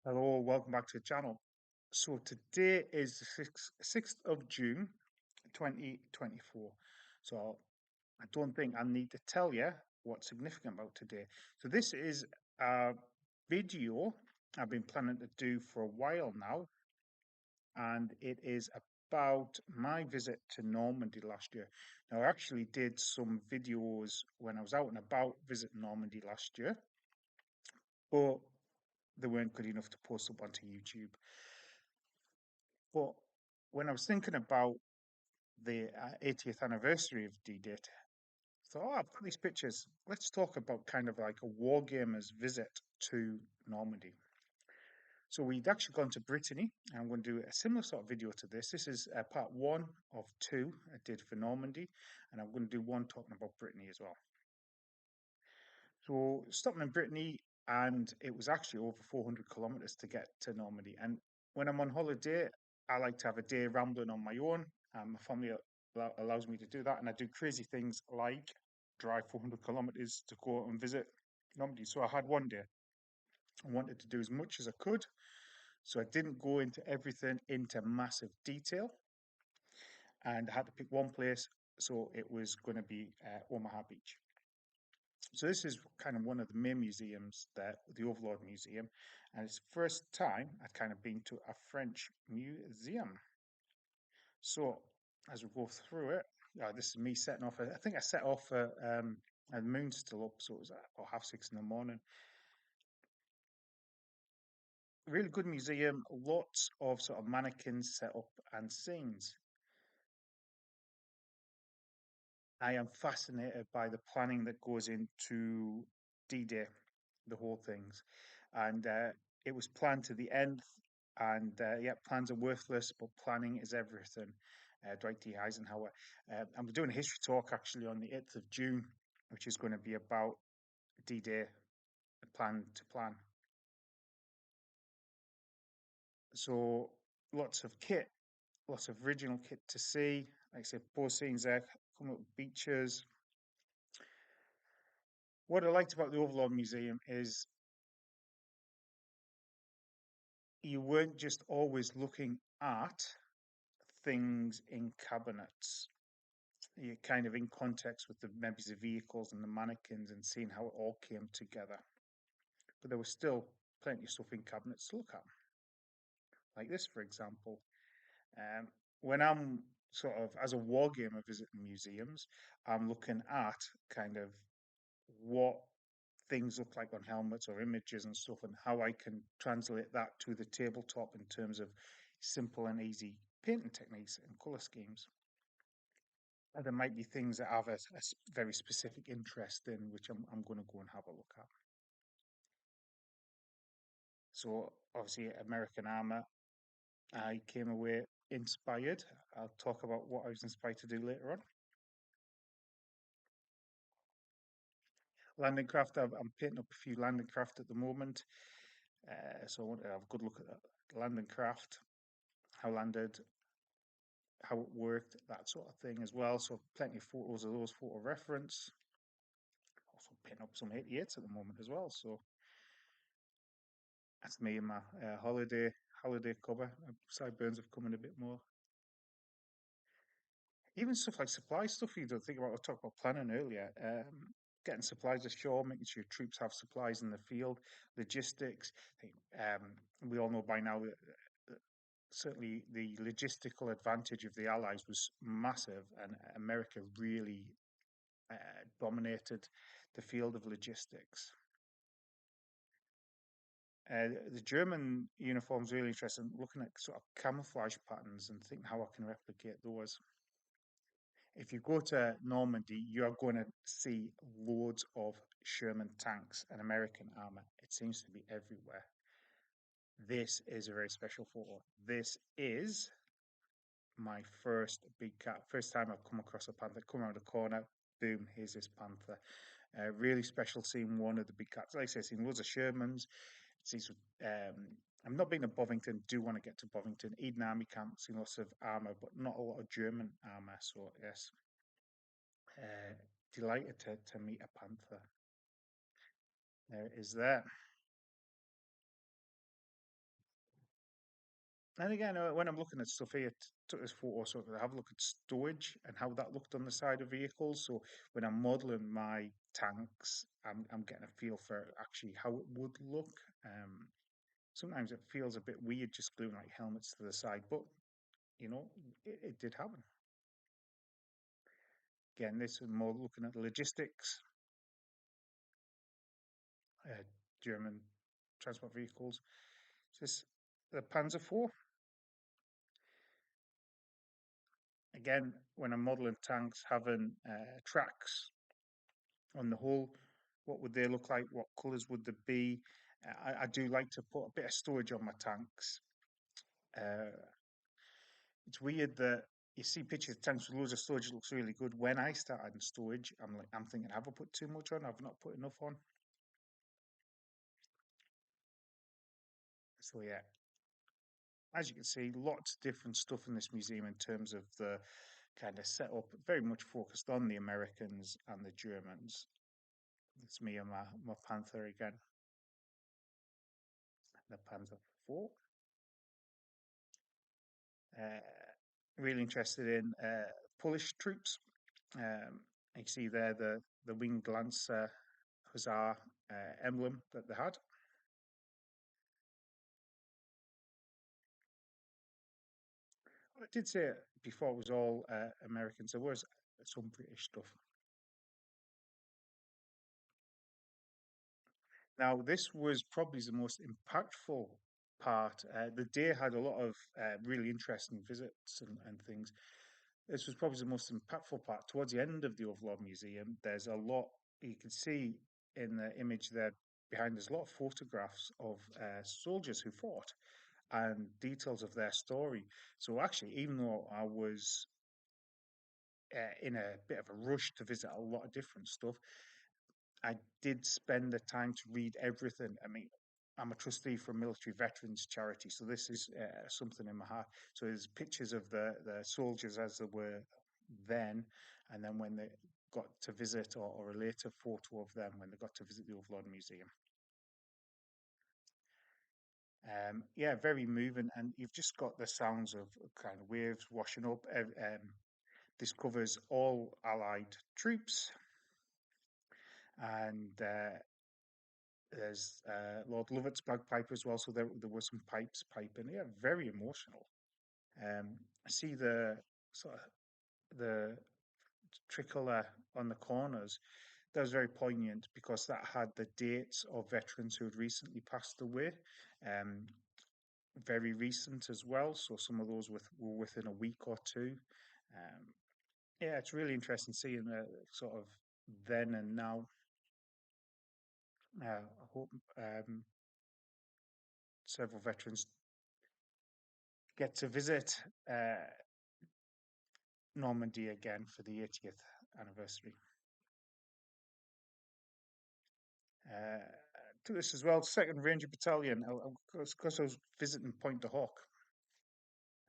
Hello, welcome back to the channel. So today is the 6th of June 2024. So I don't think I need to tell you what's significant about today. So this is a video I've been planning to do for a while now, and it is about my visit to Normandy last year. Now I actually did some videos when I was out and about visiting Normandy last year, but they weren't good enough to post up onto YouTube. But when I was thinking about the 80th anniversary of D-Day, I thought, oh, I've got these pictures. Let's talk about kind of like a wargamer's visit to Normandy. So we'd actually gone to Brittany, and I'm going to do a similar sort of video to this. This is part one of two I did for Normandy, and I'm going to do one talking about Brittany as well. So stopping in Brittany, and it was actually over 400 kilometers to get to Normandy. And when I'm on holiday, I like to have a day rambling on my own. My family allows me to do that, and I do crazy things like drive 400 kilometers to go and visit Normandy. So I had one day. I wanted to do as much as I could, so I didn't go into everything into massive detail, and I had to pick one place. So it was going to be Omaha Beach. So this is kind of one of the main museums there, the Overlord Museum, and it's the first time I'd kind of been to a French museum. So as we go through it, this is me setting off. I think I set off and the moon's still up, so it was about 6:30 in the morning. Really good museum, lots of sort of mannequins set up and scenes. I am fascinated by the planning that goes into D-Day, the whole things, and it was planned to the end. And yeah, plans are worthless, but planning is everything. Dwight D. Eisenhower. I'm doing a history talk actually on the 8th of June, which is going to be about D-Day, plan to plan. So lots of kit, lots of original kit to see. Like I said, both scenes there, come up with beaches. What I liked about the Overlord Museum is you weren't just always looking at things in cabinets. You're kind of in context with the maybe the vehicles and the mannequins and seeing how it all came together. But there was still plenty of stuff in cabinets to look at, like this, for example. Um, when I'm sort of as a wargamer visiting museums, I'm looking at kind of what things look like on helmets or images and stuff, and how I can translate that to the tabletop in terms of simple and easy painting techniques and color schemes. And there might be things that I have a very specific interest in, which I'm going to go and have a look at. So, obviously, American Armor, I came away inspired. I'll talk about what I was inspired to do later on. Landing craft, I'm painting up a few landing craft at the moment. So I want to have a good look at that landing craft, how landed, how it worked, that sort of thing as well. So plenty of photos of those photo reference. Also painting up some 88s at the moment as well. So that's me and my holiday cover. Sideburns have come in a bit more. Even stuff like supply stuff you don't think about. I talked about planning earlier. Getting supplies ashore, making sure troops have supplies in the field, logistics. We all know by now that certainly the logistical advantage of the Allies was massive, and America really dominated the field of logistics. The German uniforms really interesting. Looking at sort of camouflage patterns and thinking how I can replicate those. If you go to Normandy, you are going to see loads of Sherman tanks and American armor. It seems to be everywhere. This is a very special photo. This is my first big cat. First time I've come across a panther. Come around the corner, boom, here's this panther. Really special seeing one of the big cats. Like I said, seeing loads of Shermans. Seeing I'm not being to Bovington. Do want to get to Bovington. Eden Army Camp. Seen lots of armor, but not a lot of German armor. So yes, uh, delighted to meet a panther. There it is there. And again, when I'm looking at stuff here, took this photo so I could have a look at stowage and how that looked on the side of vehicles. So when I'm modelling my tanks, I'm getting a feel for actually how it would look. Um, Sometimes it feels a bit weird just gluing like helmets to the side, but you know, it did happen. Again, this is more looking at the logistics, uh, German transport vehicles. This the Panzer IV. Again, when I'm modelling tanks, having tracks on the hull, what would they look like? What colours would they be? I do like to put a bit of storage on my tanks. Uh, it's weird that you see pictures of tanks with loads of storage, it looks really good. When I start adding storage, I'm thinking, have I put too much on? I've not put enough on. So yeah, as you can see, lots of different stuff in this museum in terms of the kind of setup, very much focused on the Americans and the Germans. It's me and my Panther again, the Panzer IV. Uh, really interested in Polish troops. You see there the winged lancer hussar emblem that they had. I did say it before it was all Americans. There was some British stuff. Now, this was probably the most impactful part. The day had a lot of really interesting visits and things. This was probably the most impactful part. Towards the end of the Overlord Museum, there's a lot you can see in the image there behind. There's a lot of photographs of soldiers who fought and details of their story. So actually, even though I was in a bit of a rush to visit a lot of different stuff, I did spend the time to read everything. I mean, I'm a trustee for a military veterans charity, so this is something in my heart. So there's pictures of the soldiers as they were then, and then when they got to visit, or a later photo of them when they got to visit the Overlord Museum. Yeah, very moving, and you've just got the sounds of kind of waves washing up. This covers all Allied troops, and there's Lord Lovat's bagpipe as well, so there were some pipes piping. Yeah, very emotional. I see the sort of the tricolour on the corners. That was very poignant because that had the dates of veterans who had recently passed away. Um, very recent as well, so some of those were within a week or two. Um, yeah, it's really interesting seeing the sort of then and now. I hope several veterans get to visit Normandy again for the 80th anniversary. Uh, to this as well, Second Ranger Battalion. Because I was visiting Point de Hoc,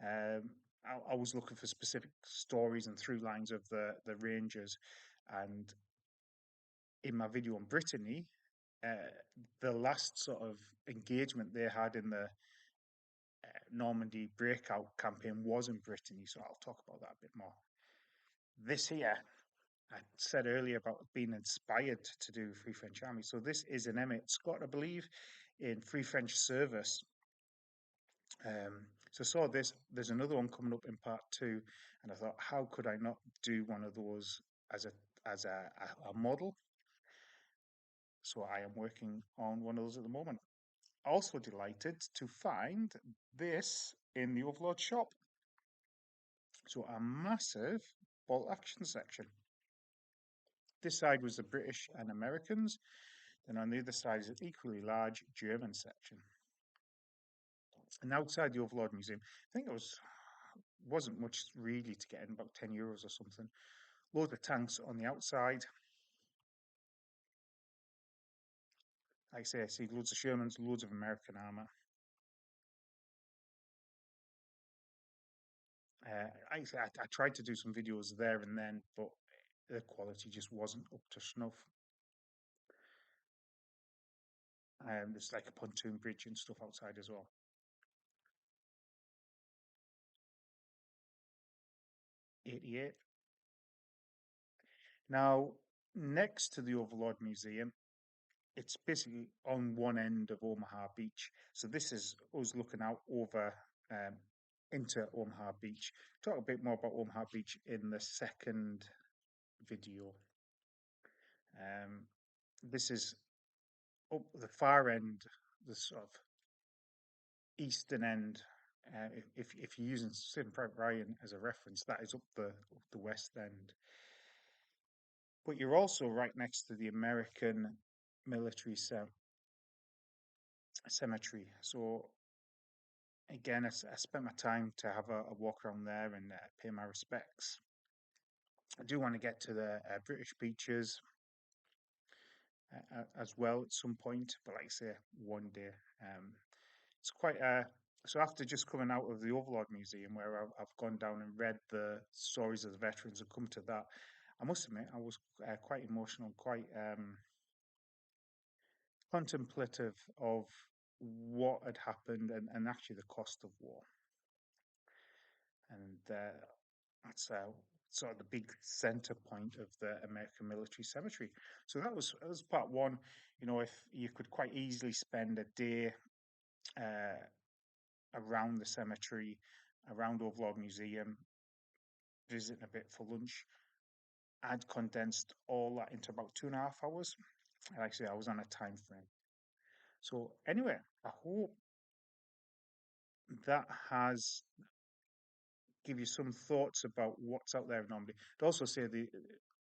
um, I was looking for specific stories and through lines of the Rangers, and in my video on Brittany, uh, the last sort of engagement they had in the Normandy breakout campaign was in Brittany, so I'll talk about that a bit more. This here, I said earlier about being inspired to do Free French Army. So this is an Emmett Scott, I believe, in Free French service. So I saw this. There's another one coming up in part two, and I thought, how could I not do one of those as a model? So I am working on one of those at the moment. Also delighted to find this in the Overlord shop. So a massive bolt action section. This side was the British and Americans. Then on the other side is an equally large German section. And outside the Overlord Museum, I think it wasn't much really to get in, about €10 or something. Loads of tanks on the outside. Like I say, I see loads of Shermans, loads of American armour. I tried to do some videos there and then, but the quality just wasn't up to snuff. There's like a pontoon bridge and stuff outside as well. 88. Now, next to the Overlord Museum, it's basically on one end of Omaha Beach. So this is us looking out over um, into Omaha Beach. Talk a bit more about Omaha Beach in the second video. Um, this is up the far end, the sort of eastern end. If you're using Saving Private Ryan as a reference, that is up the west end. But you're also right next to the American military cemetery. So again, I spent my time to have a walk around there and pay my respects. I do want to get to the British beaches as well at some point, but like I say, one day. It's quite so after just coming out of the Overlord Museum, where I've gone down and read the stories of the veterans and come to that, I must admit I was quite emotional, quite contemplative of what had happened and actually the cost of war. And that's sort of the big center point of the American Military Cemetery. So that was part one. You know, if you could quite easily spend a day uh, around the cemetery, around Overlord Museum, visiting a bit for lunch. I'd condensed all that into about 2.5 hours. And actually, I was on a time frame. So anyway, I hope that has give you some thoughts about what's out there normally. I'd also say the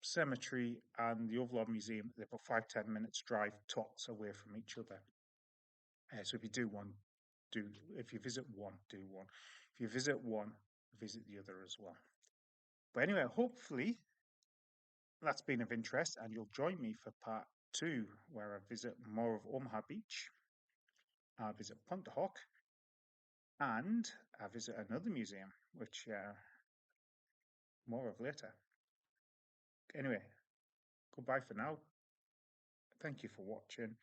cemetery and the Overlord Museum, they're about 5-10 minutes drive tops away from each other. So if you do one, do if you visit one, do one. If you visit one, visit the other as well. But anyway, hopefully that's been of interest, and you'll join me for part two, where I visit more of Omaha Beach, I visit Pontohawk, and I visit another museum, which more of later. Anyway, goodbye for now. Thank you for watching.